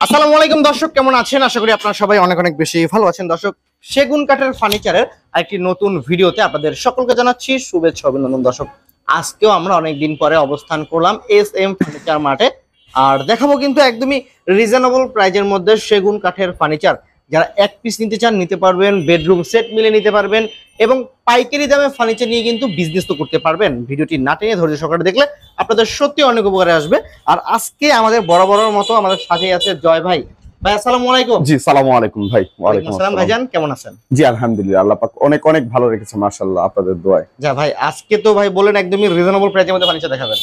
আসসালামু আলাইকুম দর্শক, কেমন আছেন? আশা করি আপনারা সবাই অনেক অনেক বেশি ভালো আছেন। দর্শক, সেগুন কাঠের ফার্নিচারের আরেকটি নতুন ভিডিওতে আপনাদের সকলকে জানাচ্ছি শুভেচ্ছা অভিনন্দন। দর্শক, আজকেও আমরা অনেক দিন পরে অবস্থান করলাম SM ফার্নিচার মার্টে, আর দেখাবো কিন্তু একদমই রিজনেবল প্রাইজের মধ্যে সেগুন কাঠের ফার্নিচার। যারা এক পিস নিতে চান নিতে পারবেন, বেডরুম সেট মিলে নিতে পারবেন এবং পাইকারি দামে ফার্নিচার নিয়ে কিন্তু বিজনেস তো করতে পারবেন। ভিডিওটি না টেনে ধৈর্য সহকারে দেখলে আপনাদের সত্যি অনেক উপকারে আসবে। আর আজকে আমাদের বরাবরের মতো আমাদের সাথে আছে জয় ভাই। ভাই আসসালামু আলাইকুম। জি সালামু আলাইকুম ভাই। ওয়ালাইকুম আসসালাম ভাইজান, কেমন আছেন? জি আলহামদুলিল্লাহ, আল্লাহ পাক অনেক অনেক ভালো রেখেছে মাশাআল্লাহ আপনাদের দোয়ায়। যা ভাই, আজকে তো ভাই বলেন একদমই রিজনেবল প্রাইসের মধ্যে ফার্নিচার দেখাবেন।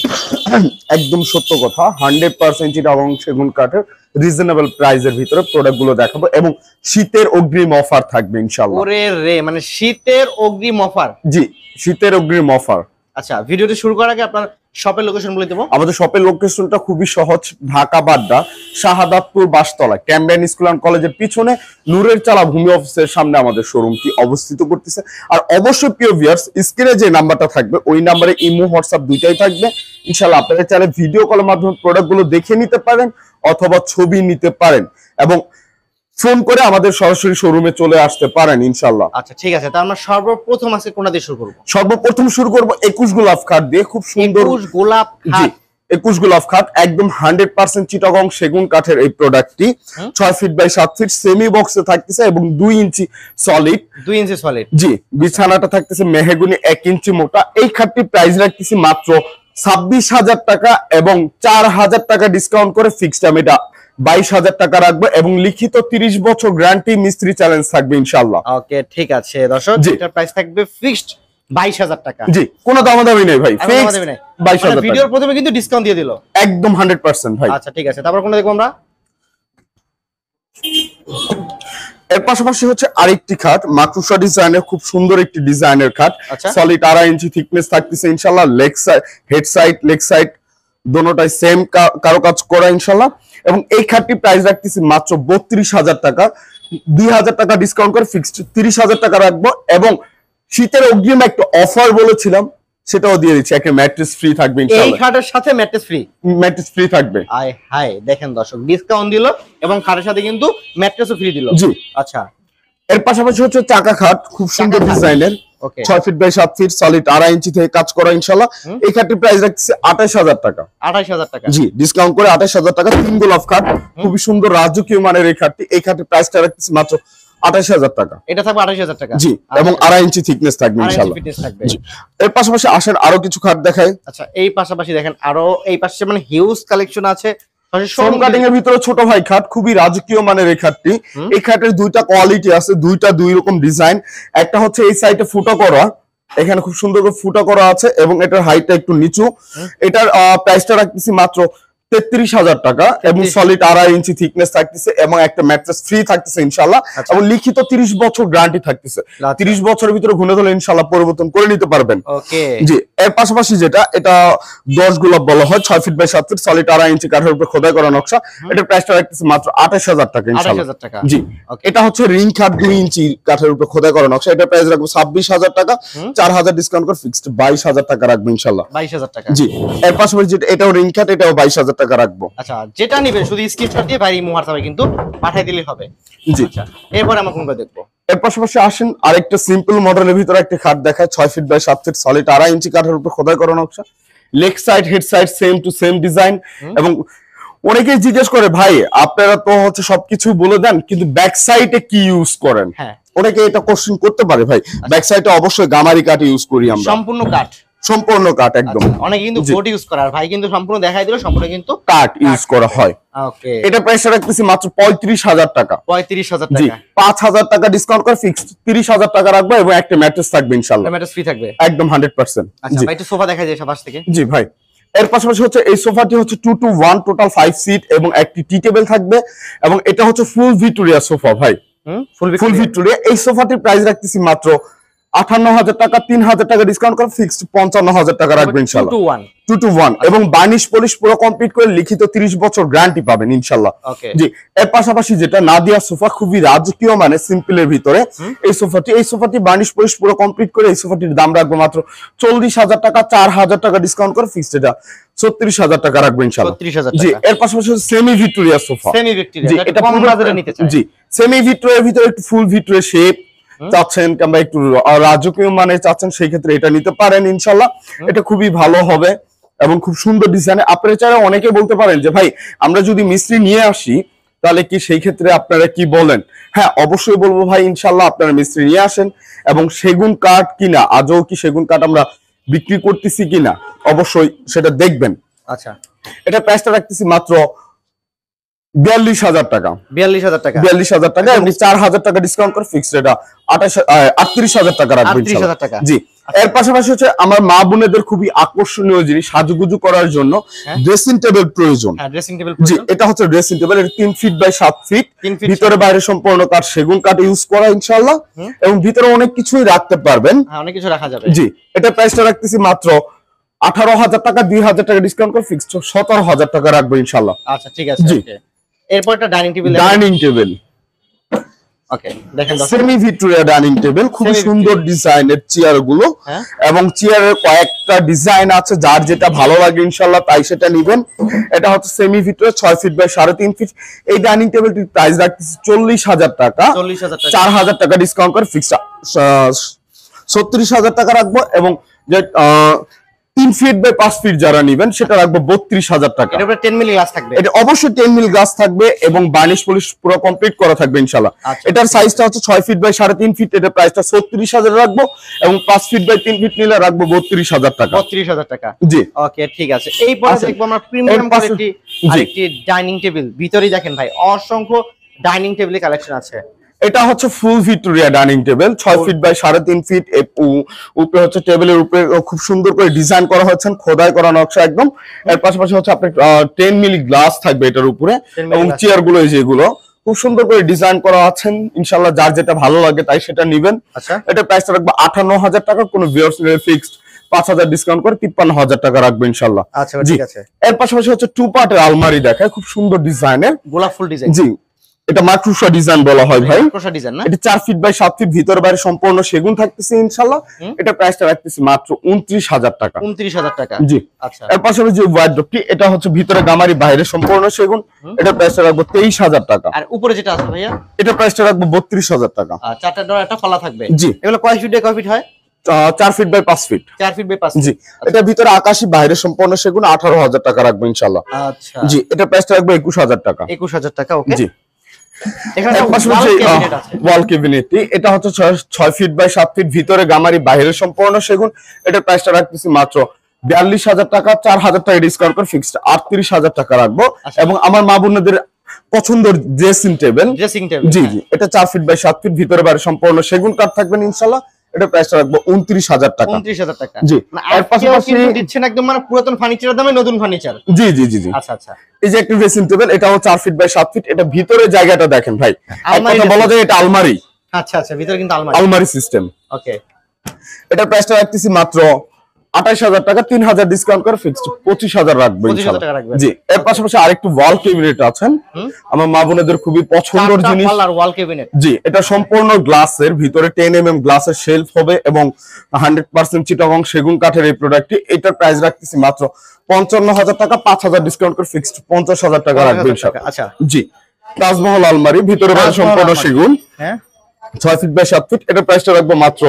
একদম সত্য কথা, 100% চিটাগং সেগুন কাঠের রিজনেবল প্রাইসের ভিতরে প্রোডাক্ট গুলো দেখাবো এবং শীতের অগ্রিম অফার থাকবে ইনশাআল্লাহ। ওরে রে, মানে শীতের অগ্রিম অফার? জি, শীতের অগ্রিম অফার। আচ্ছা, ভিডিওটি শুরু করার আগে আপনার শপের লোকেশন বলে দেবো। আমাদের শপের লোকেশনটা খুবই সহজ, Dhaka Badda Shahadatpur Bastala Cambrian school and কলেজের পিছনে নূরের চালা ভূমি অফিসের সামনে আমাদের শোরুমটি অবস্থিত করতেছে। আর অবশ্যই প্রিয় ভিউয়ার্স, স্ক্রিনে যে নাম্বারটা থাকবে ওই নাম্বারে ইমো হোয়াটসঅ্যাপ দুইটাই থাকবে। ইনশাআল্লাহ আপনারা চাইলে ভিডিও কলের মাধ্যমে প্রোডাক্টগুলো দেখে নিতে পারেন অথবা ছবি নিতে পারেন এবং ফোন করে আমাদের সরাসরি শোরুমে চলে আসতে পারেন ইনশাআল্লাহ। আচ্ছা ঠিক আছে, তার আমরা সর্বপ্রথম আজকে কোনটা দিয়ে শুরু করব? সর্বপ্রথম শুরু করব 21 গোলাপ খাট দিয়ে। খুব সুন্দর 21 গোলাপ খাট। 21 গোলাপ খাট একদম 100% চিটাগং সেগুন কাঠের এই প্রোডাক্টটি 6 ফিট বাই 7 ফিট সেমি বক্সে থাকতেছে এবং 2 ইঞ্চি সলিড। 2 ইঞ্চি সলিড। জি, বিছানাটা থাকতেছে মেহগনি 1 ইঞ্চি মোটা। এই খাটটি প্রাইস রাখতেছি মাত্র 26,000 টাকা এবং 4,000 টাকা ডিসকাউন্ট করে ফিক্সড আমি এটা 22,000 টাকা রাখবো এবং লিখিত 30 বছর গ্যারান্টি মিস্ত্রি চ্যালেঞ্জ থাকবে ইনশাআল্লাহ। ওকে ঠিক আছে দর্শক, এটার প্রাইস থাকবে ফিক্সড 22,000 টাকা। জি, কোনো দামাদামি নেই ভাই, ফিক্সড 22,000 টাকা। ভিডিওর প্রথমে কিন্তু ডিসকাউন্ট দিয়ে দিল একদম 100% ভাই। আচ্ছা ঠিক আছে, তারপর কোনটা দেখবো আমরা? এর পাশাপাশি হচ্ছে আরেকটি খাট মাকড়সা ডিজাইনের, খুব সুন্দর একটি ডিজাইনের খাট। সলিড 2.5 ইঞ্চি থিকনেস থাকতেছে ইনশাআল্লাহ। Leg side, head side, leg side দোনোটাই সেম কারুকাজ করা ইনশাআল্লাহ। এবং এই খাটটি প্রাইস রাখতেছি মাত্র 32,000 টাকা। 2,000 টাকা ডিসকাউন্ট করে ফিক্সড 30,000 টাকা রাখবো এবং শীতের অগ্রিম একটা অফার বলেছিলাম সেটাও দিয়ে দিচ্ছি, একটা ম্যাট্রেস ফ্রি থাকবে ইনশাআল্লাহ। এই খাটের সাথে ম্যাট্রেস ফ্রি? ম্যাট্রেস ফ্রি থাকবে। আয় হায়, দেখেন দর্শক, ডিসকাউন্ট দিল এবং খাটের সাথে কিন্তু ম্যাট্রেসও ফ্রি দিল। জি আচ্ছা, এর পাশাপাশি হচ্ছে চাকা খাট, খুব সুন্দর ডিজাইনের। 6 ফিট বাই 7 ফিট সলিড 2.5 ইঞ্চি থেকে কাজ করা ইনশাআল্লাহ। এই খাটটির প্রাইস রাখতেছি 28,000 টাকা। 28,000 টাকা? জি, ডিসকাউন্ট করে 28,000 টাকা। 3 গোলাপ খাট, খুবই সুন্দর রাজকীয় মানের এই খাটটি। এই খাটের প্রাইসটা রাখতেছি মাত্র 28,000 টাকা। এটা থাকবে 28,000 টাকা? জি, এবং 2.5 ইঞ্চি থিকনেস থাকবে ইনশাআল্লাহ। এর পাশাপাশি আসেন আরো কিছু খাট দেখাই। আচ্ছা, এই পাশাপাশি দেখেন আরো এই পাশে মানে হিউজ কালেকশন আছে। ফোম কাটিং এর ভিতরে ছোট ভাই খাট, খুবই রাজকীয় মানের এই খাটটি। এই খাটের দুইটা কোয়ালিটি আছে, দুইটা দুই রকম ডিজাইন। একটা হচ্ছে এই সাইডে ফুটো করা, এখানে খুব সুন্দর করে ফুটা করা আছে এবং এটার হাইটটা একটু নিচু। এটার প্রাইসটা রাখতেছি মাত্র 33,000 টাকা এবং সলিড 2.5 ইঞ্চি থিকনেস থাকতেছে এবং একটা ম্যাট্রেস ফ্রি থাকতেছে ইনশাআল্লাহ। এবং লিখিত 30 বছর গ্যারান্টি থাকতেছে। 30 বছরের ভিতরে ঘুরে ধরে ইনশাআল্লাহ পরিবর্তন করে নিতে পারবেন। ওকে জি। এর পাশাপাশি যেটা, এটা 10 গোলাপ বলা হয়, 6 ফিট বাই 7 ফিট সলিড 2.5 ইঞ্চি কাঠের উপর খোদাই করা নকশা। এটার প্রাইসটা রাখতেছে মাত্র 28,000 টাকা ইনশাআল্লাহ। 28,000 টাকা? জি। এটা হচ্ছে রিং খাট 2 ইঞ্চি কাঠের উপর খোদাই করা নকশা। এটার প্রাইস রাখবো 26,000 টাকা। 4,000 ডিসকাউন্ট করে ফিক্সড 22,000 টাকা রাখবো ইনশাআল্লাহ। 22,000 টাকা? জি। এর পাশাপাশি যেটা, এটাও রিং খাট, এটাও 22,000 টাকা রাখবো। আচ্ছা, যেটা নিবেন শুধু স্ক্রিনশট দিয়ে ভাই ইমো হোয়াটসঅ্যাপে কিন্তু পাঠিয়ে দিলেই হবে। জি। আচ্ছা, এরপর আমরা কোনটা দেখবো? এর পাশাপাশি আসেন আরেকটা সিম্পল মডেলের ভিতরে একটা খাট দেখায়। 6 ফিট বাই 7 ফিট সলিড 2.5 ইঞ্চি কাঠের উপর খোদাই করা নকশা। Leg side, head side same to same design. এবং অনেকেই জিজ্ঞেস করে ভাই আপনারা তো হচ্ছে সবকিছু বলে দেন কিন্তু ব্যাক সাইডে কি ইউজ করেন? হ্যাঁ, অনেকে এটা কোশ্চেন করতে পারে ভাই। ব্যাক সাইডে অবশ্যই গামারি কাঠ ইউজ করি আমরা। সম্পূর্ণ কাঠ? সম্পূর্ণ কাঠ একদম। অনেকে কিন্তু বোর্ড ইউজ করে, আর ভাই কিন্তু সম্পূর্ণ দেখাই দিল সম্পূর্ণ কিন্তু কাঠ ইউজ করা হয়। ওকে, এটা প্রাইস রাখতেছি মাত্র 35,000 টাকা। 35,000 জি, টাকা? 5,000 টাকা ডিসকাউন্ট করে ফিক্সড 30,000 টাকা রাখবো এবং একটা ম্যাট্রেস থাকবে ইনশাআল্লাহ। ম্যাট্রেস ফ্রি থাকবে একদম 100%। আচ্ছা ভাই, একটু সোফা দেখাই যায় পাশ থেকে। জি ভাই। এর পাশাপাশি হচ্ছে এই সোফাটি হচ্ছে 2 to 1 টোটাল 5 সিট এবং একটি টি টেবিল থাকবে এবং এটা হচ্ছে ফুল ভিক্টোরিয়া সোফা ভাই। ফুল ভিক্টোরিয়া। এই সোফাটির প্রাইস রাখতেছি মাত্র 58,000 টাকা, 3,000 টাকা ডিসকাউন্ট করে ফিক্সড 55,000 টাকা রাখবেন ইনশাআল্লাহ। 2 to 1 এবং বার্নিশ পলিশ পুরো কমপ্লিট করে লিখিত 30 বছর গ্যারান্টি পাবেন ইনশাআল্লাহ। জি, এর পাশাপাশি যেটা নাদিয়া সোফা, খুবই রাজকীয় মানে সিম্পলের ভিতরে এই সোফাটি বার্নিশ পলিশ পুরো কমপ্লিট করে এই সোফাটির দাম রাখবো মাত্র 40,000 টাকা, 4,000 টাকা ডিসকাউন্ট করে ফিক্সড এটা 36,000 টাকা রাখবেন ইনশাআল্লাহ। জি, এর পাশাপাশি সেমি ভিক্টোরিয়া সোফা, জি এটা কম বাজারে নিতে চাই। জি, সেমি ভিক্টোরিয়ার ভিতরে একটু ফুল ভিক্টোরিয়া শেপ চাচ্ছেন কিংবা একটু রাজকীয় মানে চাচ্ছেন, সেই ক্ষেত্রে এটা নিতে পারেন ইনশাআল্লাহ। এটা খুবই ভালো হবে এবং খুব সুন্দর ডিজাইনে। আপনারা চাইলে অনেকে বলতে পারেন যে ভাই আমরা যদি মিস্ত্রি নিয়ে আসি তাহলে কি সেই ক্ষেত্রে আপনারা কি বলেন? হ্যাঁ, অবশ্যই বলবো ভাই, ইনশাআল্লাহ আপনারা মিস্ত্রি নিয়ে আসেন এবং সেগুন কাঠ কিনা, আজও কি সেগুন কাঠ আমরা বিক্রি করতেছি কিনা অবশ্যই সেটা দেখবেন। আচ্ছা, এটা প্রাইসটা রাখতেছি মাত্র 42,000 টাকা। 42,000 টাকা, 42,000 টাকা এবং 4,000 টাকা ডিসকাউন্ট করে ফিক্সড এটা 38,000 টাকা রাখবেন ইনশাআল্লাহ। জি, এর পাশাপাশি হচ্ছে আমার মা বোনেদের খুবই আকর্ষণীয় জিনিস সাজুগুজু করার জন্য ড্রেসিং টেবিল প্রয়োজন। জি, এটা হচ্ছে ড্রেসিং টেবিল, এটা 3 ফিট বাই 7 ফিট, ভিতরে বাইরে সম্পূর্ণ কাঠ সেগুন কাঠ ইউজ করা ইনশাআল্লাহ এবং ভিতরে অনেক কিছুই রাখতে পারবেন। হ্যাঁ, অনেক কিছু রাখা যাবে। জি, এটা প্রাইসটা রাখতেছি মাত্র 18,000 টাকা, 2,000 টাকা ডিসকাউন্ট করে ফিক্সড 17,000 টাকা রাখবো ইনশাআল্লাহ। আচ্ছা, ঠিক আছে। ওকে, এরপর একটা ডাইনিং টেবিল। ওকে, দেখেন সেমি ভিক্টোরিয়া ডাইনিং টেবিল, খুব সুন্দর ডিজাইনের চেয়ার গুলো এবং চেয়ারের কয়েকটা ডিজাইন আছে, যার যেটা ভালো লাগে ইনশাআল্লাহ তাই সেটা নেবেন। এটা হচ্ছে semi Victoria 6 feet by 3.5 feet. এই ডাইনিং টেবিলটির প্রাইস রাখতেছি 40,000 টাকা, 4,000 টাকা ডিসকাউন্ট করে ফিক্সড 36,000 টাকা রাখবো এবং যে 3 ফিট বাই 5 ফিট যারা নেবেন সেটা রাখবো 32,000 টাকা। এর উপরে 10 মিলি গ্লাস থাকবে, এটা অবশ্যই 10 মিলি গ্লাস থাকবে এবং বার্নিশ পলিশ পুরো কমপ্লিট করা থাকবে ইনশাআল্লাহ। এটার সাইজটা হচ্ছে 6 ফিট বাই 3.5 ফিট, এটা প্রাইসটা 36,000 রাখবো এবং 5 ফিট বাই 3 ফিট নিলে রাখবো 32,000 টাকা। 32,000 টাকা, জি। ওকে, ঠিক আছে। এই পরে দেখবো আমরা প্রিমিয়াম কোয়ালিটি আরেকটি ডাইনিং টেবিল। ভিতরেই দেখেন ভাই অসংখ্য ডাইনিং টেবিলের কালেকশন আছে। এটা হচ্ছে full Victoria dining table, 6 feet by 3.5 feet. উপরে হচ্ছে টেবিলের উপরে খুব সুন্দর করে ডিজাইন করা হচ্ছে, খোদাই করা নকশা একদম। এর পাশাপাশি হচ্ছে আপনার 10 মিলি গ্লাস থাকবে এটার উপরে এবং চেয়ার গুলো যেগুলো খুব সুন্দর করে ডিজাইন করা আছেন ইনশাআল্লাহ। যার যেটা ভালো লাগে তাই সেটা নেবেন। আচ্ছা, এটা প্রাইসটা রাখবো 58,000 টাকা, কোনো ভিউয়ার্স ফিক্সড 5,000 ডিসকাউন্ট করে 53,000 টাকা রাখবো ইনশাআল্লাহ। আচ্ছা, ঠিক আছে। এর পাশাপাশি হচ্ছে 2 পার্টের আলমারি দেখায়, খুব সুন্দর ডিজাইনের গোলাপ ফুল ডিজাইন। জি, এটা মাকড়সা ডিজাইন বলা হয় ভাই। মাকড়সা ডিজাইন না? এটা 4 ফিট বাই 7 ফিট, ভিতরে বাইরে সম্পূর্ণ সেগুন থাকতেছে ইনশাআল্লাহ। এটা প্রাইসটা রাখতেছি মাত্র 29,000 টাকা। 29,000 টাকা, জি। আচ্ছা, এর পাশাপাশি যে ওয়ার্ডরোবটি, এটা হচ্ছে ভিতরে গামারি বাইরে সম্পূর্ণ সেগুন, এটা প্রাইসটা রাখবো 23,000 টাকা। আর উপরে যেটা আছে ভাইয়া, এটা প্রাইসটা রাখবো 32,000 টাকা। চারটা ডোর একটা পাল্লা থাকবে। জি। এগুলো কয় ফিট বাই কয় ফিট হয়? 4 feet by 5 feet. 4 feet by 5 feet. জি, এটা ভিতরে আকাশী বাইরে সম্পূর্ণ সেগুন, 18,000 টাকা রাখবো ইনশাআল্লাহ। আচ্ছা, জি, এটা প্রাইসটা রাখবো 21,000 টাকা। 21,000 টাকা, ওকে। জি। এখানে ওয়াল ক্যাবিনেটটি, এটা হচ্ছে 6 ফিট বাই 7 ফিট, ভিতরে গামারি বাইরে সম্পূর্ণ সেগুন, এটা প্রাইসটা রাখতেছি মাত্র 42,000 টাকা, 4,000 টাকা ডিসকাউন্ট করে ফিক্সড 38,000 টাকা রাখবো। এবং আমার মা বোনদের পছন্দের ড্রেসিং টেবিল, জি জি, এটা 4 ফিট বাই 7 ফিট, ভিতরে বাইরে সম্পূর্ণ সেগুন কাঠ থাকবেন ইনশাআল্লাহ। এটা প্রাইসটা রাখবো 29,000 টাকা। 29,000 টাকা, জি। এর পাশাপাশি দিচ্ছেন একদম মানে পুরাতন ফার্নিচারের দামে নতুন ফার্নিচার। জি জি জি জি। আচ্ছা আচ্ছা, এই যে একটা ড্রেসিং টেবিল, এটাও 4 ফিট বাই 7 ফিট, এটা ভিতরে জায়গাটা দেখেন ভাই, এক কথা বলা যায় এটা আলমারি। আচ্ছা আচ্ছা, ভিতরে কিন্তু আলমারি সিস্টেম। ওকে, এটা প্রাইসটা রাখতেছি মাত্র 28,000 টাকা, 3,000 ডিসকাউন্ট করে ফিক্সড 25,000 রাখবো ইনশাআল্লাহ। জি। এর পাশাপাশি আরেকটু ওয়াল ক্যাবিনেট আছেন, আমার মা বোনেদের খুবই পছন্দের জিনিস। ওয়াল ক্যাবিনেট, জি, এটা সম্পূর্ণ গ্লাসের, ভিতরে 10 mm গ্লাসের শেলফ হবে এবং 100% চিটাগং সেগুন কাঠের এই প্রোডাক্টটি। এটার প্রাইস রাখতেছি মাত্র 55,000 টাকা, 5,000 ডিসকাউন্ট করে ফিক্সড 50,000 টাকা রাখবো ইনশাআল্লাহ। আচ্ছা, জি। তাজমহল আলমারি, ভিতরে বাইরে সম্পূর্ণ সেগুন, হ্যাঁ, 6 ফিট বাই 7 ফিট, এটা প্রাইসটা রাখবো মাত্র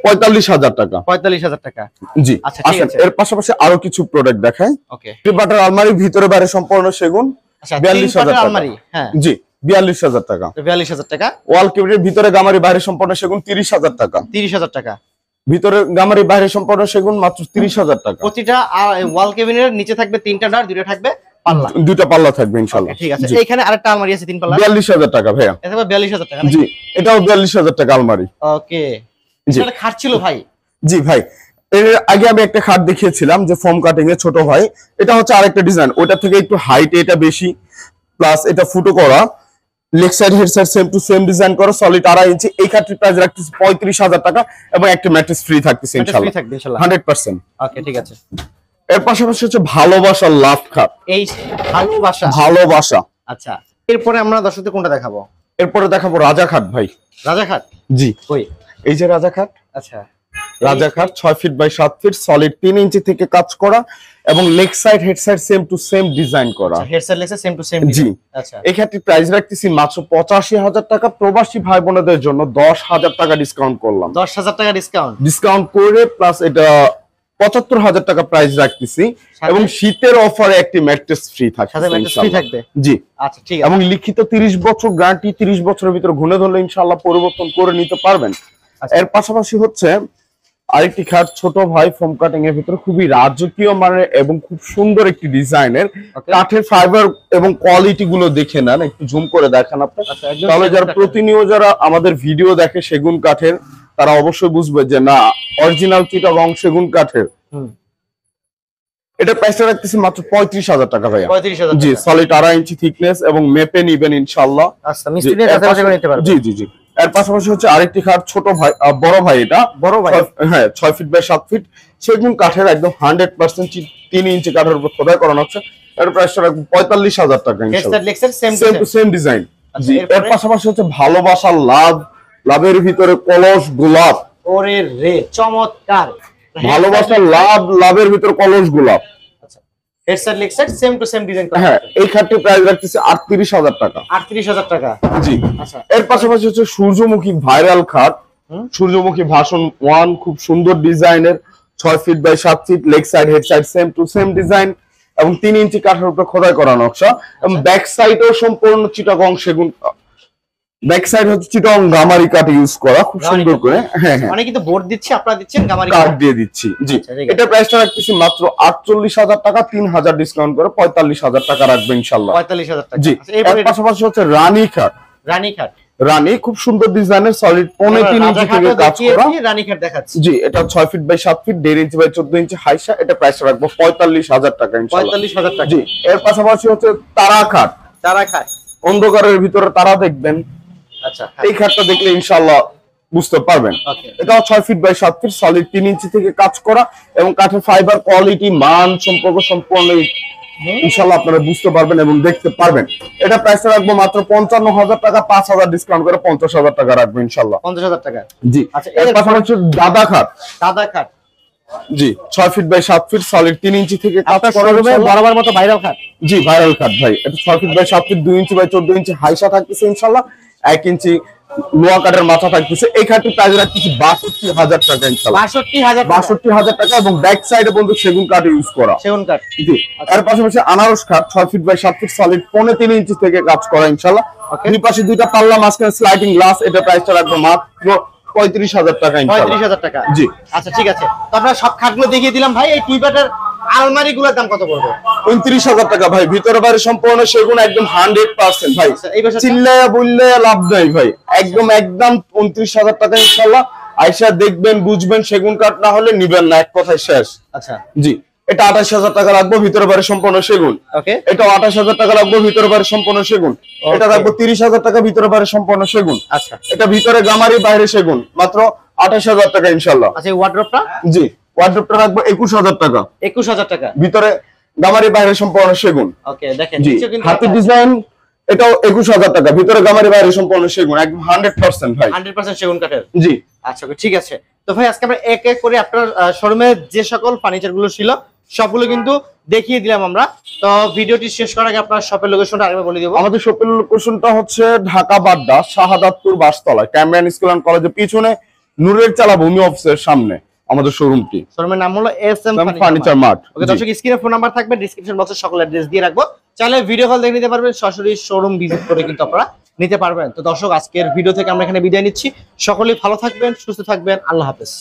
45,000 টাকা। 45,000 টাকা, জি। আচ্ছা, ঠিক আছে। এর পাশাপাশি আরো কিছু প্রোডাক্ট দেখাই। ওকে, বাটার আলমারি, ভিতরে বাইরে সম্পূর্ণ সেগুন, আচ্ছা, 42,000 টাকা আলমারি, হ্যাঁ, জি, 42,000 টাকা। 42,000 টাকা। ওয়াল ক্যাবিনেট, ভিতরে গামারি বাইরে সম্পূর্ণ সেগুন, 30,000 টাকা। 30,000 টাকা, ভিতরে গামারি বাইরে সম্পূর্ণ সেগুন, মাত্র 30,000 টাকা। প্রতিটা ওয়াল ক্যাবিনেটের নিচে থাকবে 3টা ডোর, 2টা থাকবে পাল্লা, 2টা পাল্লা থাকবে ইনশাআল্লাহ। ঠিক আছে। এখানে আরেকটা আলমারি আছে 3 পাল্লা, 42,000 টাকা ভাইয়া। এটা 42,000 টাকা। জি, এটাও 42,000 টাকা আলমারি। ওকে, এটা খাট ছিল ভাই। জি ভাই, এর আগে আমি একটা খাট দেখিয়েছিলাম যে ফোম কাটিং এর, ছোট ভাই। এটা হচ্ছে আরেকটা ডিজাইন, ওটা থেকে একটু হাইট এটা বেশি, প্লাস এটা ফুটো করা leg side head side same to same design করা সলিড 2.5 ইঞ্চি। এই খাটটির প্রাইস রাখতেছি 35,000 টাকা এবং একটা ম্যাট্রেস ফ্রি থাকতেছে ইনশাআল্লাহ। থাকবে ইনশাআল্লাহ 100%। ওকে ঠিক আছে। এর পাশাপাশি হচ্ছে ভালোবাসার লাভ খাট। এই ভালোবাসা। আচ্ছা, এরপরে আমরা দর্শকদের কোনটা দেখাবো? এরপরে দেখাবো রাজা খাট ভাই। রাজা খাট? জি, কই এই যে রাজা খাট। আচ্ছা, রাজা খাট 6 ফিট বাই 7 ফিট সলিড 3 ইঞ্চি থেকে কাজ করা এবং leg side head side same to same design করা। Head side leg side same to same. জি। আচ্ছা, এই খাটটির প্রাইস রাখতেছি মাত্র 85,000 টাকা। প্রবাসী ভাই বোনদের জন্য 10,000 টাকা ডিসকাউন্ট করলাম। 10,000 টাকা ডিসকাউন্ট করে প্লাস এটা 75,000 টাকা প্রাইস রাখতেছি এবং শীতের অফারে একটি ম্যাট্রেস ফ্রি থাকবে। সাথে ম্যাট্রেস ফ্রি থাকবে? জি। আচ্ছা ঠিক আছে। এবং লিখিত 30 বছর গ্যারান্টি, 30 বছরের ভিতরে ঘুরে ধরলে ইনশাআল্লাহ পরিবর্তন করে নিতে পারবেন। এর পাশাপাশি হচ্ছে আরেকটি খাট ছোট ভাই ফোম কাটিং এর ভিতরে খুবই রাজকীয় মানের এবং খুব সুন্দর একটি ডিজাইনের কাঠের ফাইবার এবং কোয়ালিটি গুলো দেখে নেন, একটু জুম করে দেখেন আপনি। তাহলে যারা প্রতিনিয়ত যারা আমাদের ভিডিও দেখে সেগুন কাঠের, তারা অবশ্যই বুঝবে যে না অরিজিনাল চিটাগং সেগুন কাঠের। এটা প্রাইসটা রাখতেছি মাত্র 35,000 টাকা ভাইয়া। 35,000 জি, সলিড 2.5 ইঞ্চি থিকনেস এবং মেপে নিবেন ইনশাআল্লাহ। আচ্ছা, মিস্ত্রি দিয়ে কাজ করে নিতে পারবেন। জি জি জি। এর পাশাপাশি হচ্ছে আরেকটি খাট ছোট ভাই বড় ভাই, এটা বড় ভাই, হ্যাঁ 6 ফিট বাই 7 ফিট সেগুন কাঠের একদম 100% 3 ইঞ্চি কাঠের উপর খোদাই করানো হচ্ছে। এর প্রাইসটা রাখবো 45,000 টাকা ইনশাআল্লাহ। Head side same to same design. জি। এর পাশাপাশি হচ্ছে ভালোবাসার লাভ, লাভের ভিতরে কলস গোলাপ। ওরে রে চমৎকার। ভালোবাসার লাভ, লাভের ভিতরে কলস গোলাপ। আচ্ছা, head side leg side same to same design করা। হ্যাঁ, এই খাটটির প্রাইস রাখতেছি 38,000 টাকা। 38,000 টাকা। জি। আচ্ছা, এর পাশাপাশি হচ্ছে সূর্যমুখী ভাইরাল খাট, সূর্যমুখী ভার্সন 1, খুব সুন্দর ডিজাইনের 6 feet by 7 feet leg side head side same to same design এবং 3 ইঞ্চি কাঠের উপরে খোদাই করা নকশা এবং ব্যাক সাইডও সম্পূর্ণ চিটাগং সেগুন, ব্যাক সাইড হচ্ছে চিটাগং গামারি কাঠ ইউজ করা খুব সুন্দর করে। হ্যাঁ হ্যাঁ, মানে কিন্তু বোর্ড দিচ্ছি, আপনারা দিচ্ছেন গামারি কাঠ দিয়ে দিচ্ছি। জি। এটা প্রাইসটা রাখতেছি মাত্র 48,000 টাকা, 3,000 ডিসকাউন্ট করে 45,000 টাকা রাখবে ইনশাআল্লাহ। 45,000 টাকা। জি। এর পাশাপাশি হচ্ছে রানী খাট। রানী খাট, রানী খুব সুন্দর ডিজাইনের সলিড 3.5 ইঞ্চি থেকে কাজ করা। রানী খাট দেখাচ্ছি। জি, এটা 6 feet by 7 feet 1.5 inch by 14 inch হাইসা। এটা প্রাইস রাখবো 45,000 টাকা ইনশাআল্লাহ। 45,000 টাকা। জি। এর পাশাপাশি হচ্ছে তারা খাট। তারা খাট, অন্ধকারের ভিতরে তারা দেখবেন। আচ্ছা, এই খাটটা দেখলে ইনশাআল্লাহ বুঝতে পারবেন। এটাও 6 ফিট বাই 7 ফিট সলিড 3 ইঞ্চি থেকে কাজ করা এবং কাঠের ফাইবার কোয়ালিটি মান সম্পর্ক সম্পূর্ণ ইনশাআল্লাহ আপনারা বুঝতে পারবেন এবং দেখতে পারবেন। এটা প্রাইসটা রাখবো মাত্র 55,000 টাকা, 5,000 ডিসকাউন্ট করে 50,000 টাকা রাখবো ইনশাআল্লাহ। 50,000 টাকা। জি। আচ্ছা, এর পাশাপাশি দাদা খাট। দাদা খাট, জি, 6 ফিট বাই 7 ফিট সলিড 3 ইঞ্চি থেকে কাজ করা হবে। বরাবর মতো ভাইরাল খাট। জি, ভাইরাল খাট ভাই। এটা 6 feet by 7 feet 2 inch by 14 inch হাইসা থাকতেছে ইনশাআল্লাহ। 1 ইঞ্চি লোয়া কাঠের মাথা থাকতেছে। এই খাটটির প্রাইস রাখতেছি 62,000 টাকা ইনশাআল্লাহ। 62,000 টাকা এবং ব্যাক সাইডে বন্ধু সেগুন কাঠ ইউজ করা। সেগুন কাঠ। জি। এর পাশাপাশি আনারস খাট 6 ফিট বাই 7 ফিট সলিড 3.5 ইঞ্চি থেকে কাজ করা ইনশাআল্লাহ। দুই পাশে দুইটা পাল্লা, মাঝখানে স্লাইডিং গ্লাস। এটা প্রাইসটা রাখবো মাত্র 35,000 টাকা ইনশাআল্লাহ। 35,000 টাকা। জি। আচ্ছা ঠিক আছে, তো আমরা সব খাটগুলো দেখিয়ে দিলাম ভাই। এই টুইবাটার আলমারিগুলোর দাম কত পড়বে? 29,000 টাকা ভাই। ভিতরে বাইরে সম্পূর্ণ সেগুন একদম 100% ভাই। চিল্লায়া বললে লাভ নাই ভাই। একদম 29,000 টাকা ইনশাআল্লাহ। আয়শা দেখবেন, বুঝবেন, সেগুন কাঠ না হলে নিবেন না, এক কথায় শেষ। আচ্ছা জি। এটা 28,000 টাকা রাখবো, ভিতরে বাইরে সম্পূর্ণ সেগুন। ওকে। এটা 28,000 টাকা রাখবো, ভিতরে বাইরে সম্পূর্ণ সেগুন। এটা রাখবো 30,000 টাকা, ভিতরে বাইরে সম্পূর্ণ সেগুন। আচ্ছা। এটা ভিতরে গামারি, বাইরে সেগুন, মাত্র 28,000 টাকা ইনশাআল্লাহ। আচ্ছা, এই ওয়ার্ডরোবটা? জি, ওয়ার্ডরোবটা রাখবো 21,000 টাকা। 21,000 টাকা। ভিতরে গামারি, বাইরে সম্পূর্ণ সেগুন। ওকে, দেখেন জি। হাতি ডিজাইন, এটাও 21,000 টাকা। ভিতরে গামারি, বাইরে সম্পূর্ণ সেগুন, একদম 100% ভাই। 100% সেগুন কাঠের। জি। আচ্ছা ঠিক আছে, তো ভাই আজকে আমরা এক এক করে আপনার শোরুমে যে সকল ফার্নিচার গুলো ছিল সবগুলো কিন্তু দেখিয়ে দিলাম আমরা। তো ভিডিওটি শেষ করার আগে আপনার শপের লোকেশনটা আরেকবার বলে দেব। আমাদের শপের লোকেশনটা হচ্ছে ঢাকা বাড্ডা, শাহাদাতপুর বাসতলা, ক্যামেরান স্কুল এন্ড কলেজের পিছনে, নূরের চালা ভূমি অফিসের সামনে আমাদের শোরুমটি। শোরুমের নাম হলো এসএম ফার্নিচার মার্ট। ওকে দর্শক, স্ক্রিনে ফোন নাম্বার থাকবে, ডেসক্রিপশন বক্সে সকল অ্যাড্রেস দিয়ে রাখবো। চাইলে ভিডিও কল দেখে নিতে পারবেন, সরাসরি শোরুম ভিজিট করে কিন্তু আপনারা নিতে পারবেন। তো দর্শক, আজকের ভিডিও থেকে আমরা এখানে বিদায় নিচ্ছি। সকলেই ভালো থাকবেন, সুস্থ থাকবেন, আল্লাহ হাফেজ।